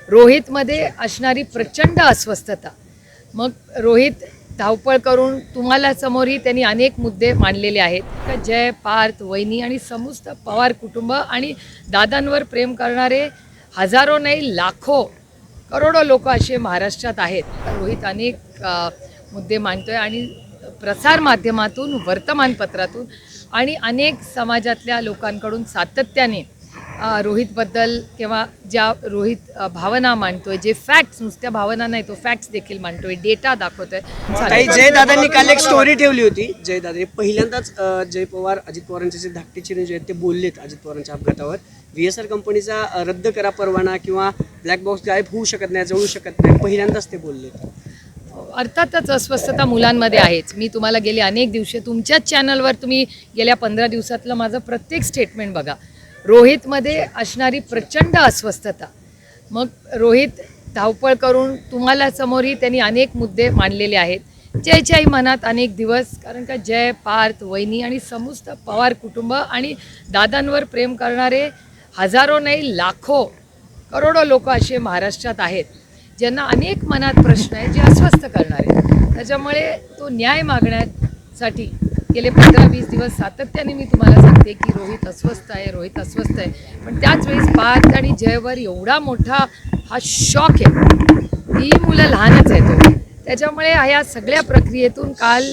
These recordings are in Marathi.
रोहितमध्ये असणारी प्रचंड अस्वस्थता, मग रोहित धावपळ करून तुम्हाला समोरही त्यांनी अनेक मुद्दे मांडलेले आहेत. जय, पार्थ, वहिनी आणि समस्त पवार कुटुंब आणि दादांवर प्रेम करणारे हजारो नाही लाखो करोडो लोक असे महाराष्ट्रात आहेत. रोहित अनेक मुद्दे मांडतोय आणि प्रसार माध्यमातून, वर्तमानपत्रातून आणि अनेक समाजातल्या लोकांकडून सातत्याने रोहितबद्दल किंवा ज्या रोहित भावना मांडतोय, जे फॅक्ट्स, नुसत्या भावना नाही, तो फॅक्ट्स देखील मांडतोय, डेटा दाखवतोय. जयदादांनी काल एक स्टोरी ठेवली होती. जयदादा पहिल्यांदाच जय पवार, अजित पवारांचे जे धाकटे चिरंजीव आहेत ते बोललेत अजित पवारांच्या अपघातावर. VSR कंपनीचा रद्द करा परवाना किंवा ब्लॅक बॉक्स गायब होऊ शकत नाही, जळू शकत नाही, पहिल्यांदाच ते बोललेत. अर्थातच अस्वस्थता मुलांमध्ये आहेच. मी तुम्हाला गेले अनेक दिवशी तुमच्याच चॅनलवर तुम्ही गेल्या 15 दिवसातलं माझं प्रत्येक स्टेटमेंट बघा. रोहितमध्ये असणारी प्रचंड अस्वस्थता, मग रोहित धावपळ करून तुम्हाला समोरही त्यांनी अनेक मुद्दे मांडलेले आहेत. जयच्याही मनात अनेक दिवस, कारण का जय, पार्थ, वहिनी आणि समस्त पवार कुटुंब आणि दादांवर प्रेम करणारे हजारो नाही लाखो करोडो लोक असे महाराष्ट्रात आहेत, ज्यांना अनेक मनात प्रश्न आहेत, जे अस्वस्थ करणारे. त्याच्यामुळे तो न्याय मागण्यासाठी गेले 15-20 दिवस सातत्याने मी तुम्हाला सांगते की रोहित अस्वस्थ आहे, रोहित अस्वस्थ आहे. पण त्याच वेळेस पार्थ आणि जयवर एवढा मोठा हा शॉक आहे. ही मुलं लहानच आहेत. त्याच्यामुळे ह्या सगळ्या प्रक्रियेतून काल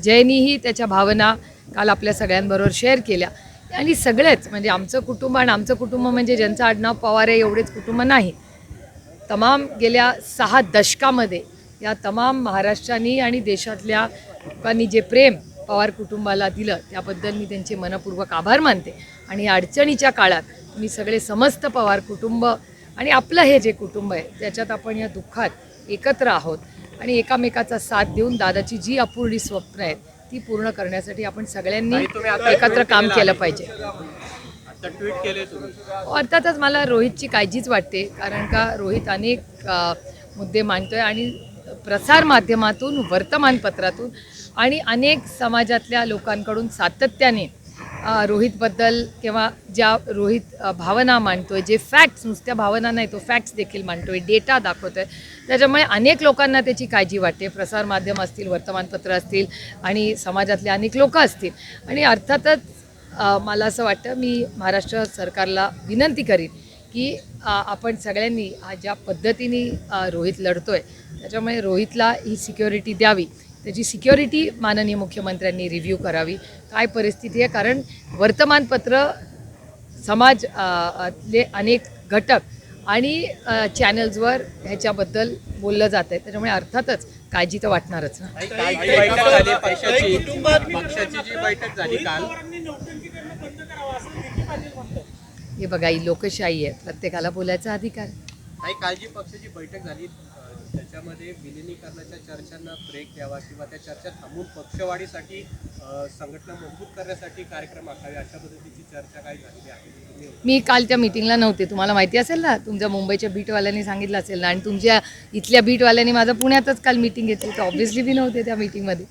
जयनीही त्याच्या भावना काल आपल्या सगळ्यांबरोबर शेअर केल्या. आणि सगळेच म्हणजे आमचं कुटुंब, आणि आमचं कुटुंब म्हणजे ज्यांचं आडनाव पवार आहे एवढेच कुटुंब नाही, तमाम गेल्या 6 दशकामध्ये या तमाम महाराष्ट्रानी आणि देशातल्या लोकांनी जे प्रेम पवार कुटुंबाला दिलं त्याबद्दल मी त्यांचे मनपूर्वक आभार मानते. आणि या अडचणीच्या काळात मी सगळे समस्त पवार कुटुंब आणि आपलं हे जे कुटुंब आहे त्याच्यात आपण या दुःखात एकत्र आहोत आणि एकामेकाचा साथ देऊन दादाची जी अपूर्णी स्वप्न आहेत ती पूर्ण करण्यासाठी आपण सगळ्यांनी एकत्र काम केलं पाहिजे. अर्थातच मला रोहितची काळजीच वाटते, कारण का रोहित अनेक मुद्दे मांडतोय आणि प्रसार माध्यमातून, वर्तमानपत्रातून आणि अनेक समाजातल्या लोकांकडून सातत्याने रोहितबद्दल किंवा ज्या रोहित भावना मांडतोय, जे फॅक्ट्स, नुसत्या भावना नाही, तो फॅक्ट्स देखील मांडतोय, डेटा दाखवतोय. त्याच्यामुळे अनेक लोकांना त्याची काळजी वाटते. प्रसार माध्यम असतील, वर्तमानपत्र असतील आणि समाजातले अनेक लोक असतील. आणि अर्थातच मला असं वाटतं, मी महाराष्ट्र सरकारला विनंती करीन की आपण सगळ्यांनी ज्या पद्धतीने रोहित लढतोय त्याच्यामुळे रोहितला ही सिक्युरिटी द्यावी. त्याची सिक्युरिटी माननीय मुख्यमंत्र्यांनी रिव्ह्यू करावी, काय परिस्थिती आहे. कारण वर्तमानपत्र, समाजातले अनेक घटक आणि चॅनल्सवर ह्याच्याबद्दल बोललं जात आहे. त्याच्यामुळे अर्थातच काळजी तर वाटणारच ना. हे बघा, ही लोकशाही आहे, प्रत्येकाला बोलायचा अधिकार. काल जी पक्षाची बैठक झाली त्याच्यामध्ये विलिनीकरणाच्या चर्चांना ब्रेक द्यावा किंवा त्या चर्चा थांबून पक्षवाढीसाठी संघटना मजबूत करण्यासाठी कार्यक्रम आखावे, अशा पद्धतीची चर्चा काय झालेली आहे? मी काल त्या मीटिंगला नव्हते, तुम्हाला माहिती असेल ना, तुमच्या मुंबईच्या बीटवाल्यांनी सांगितलं असेल ना, आणि तुमच्या इथल्या बीटवाल्यांनी माझं पुण्यातच काल मीटिंग घेतली, तर ऑब्व्हियसली मी नव्हते त्या मीटिंगमध्ये.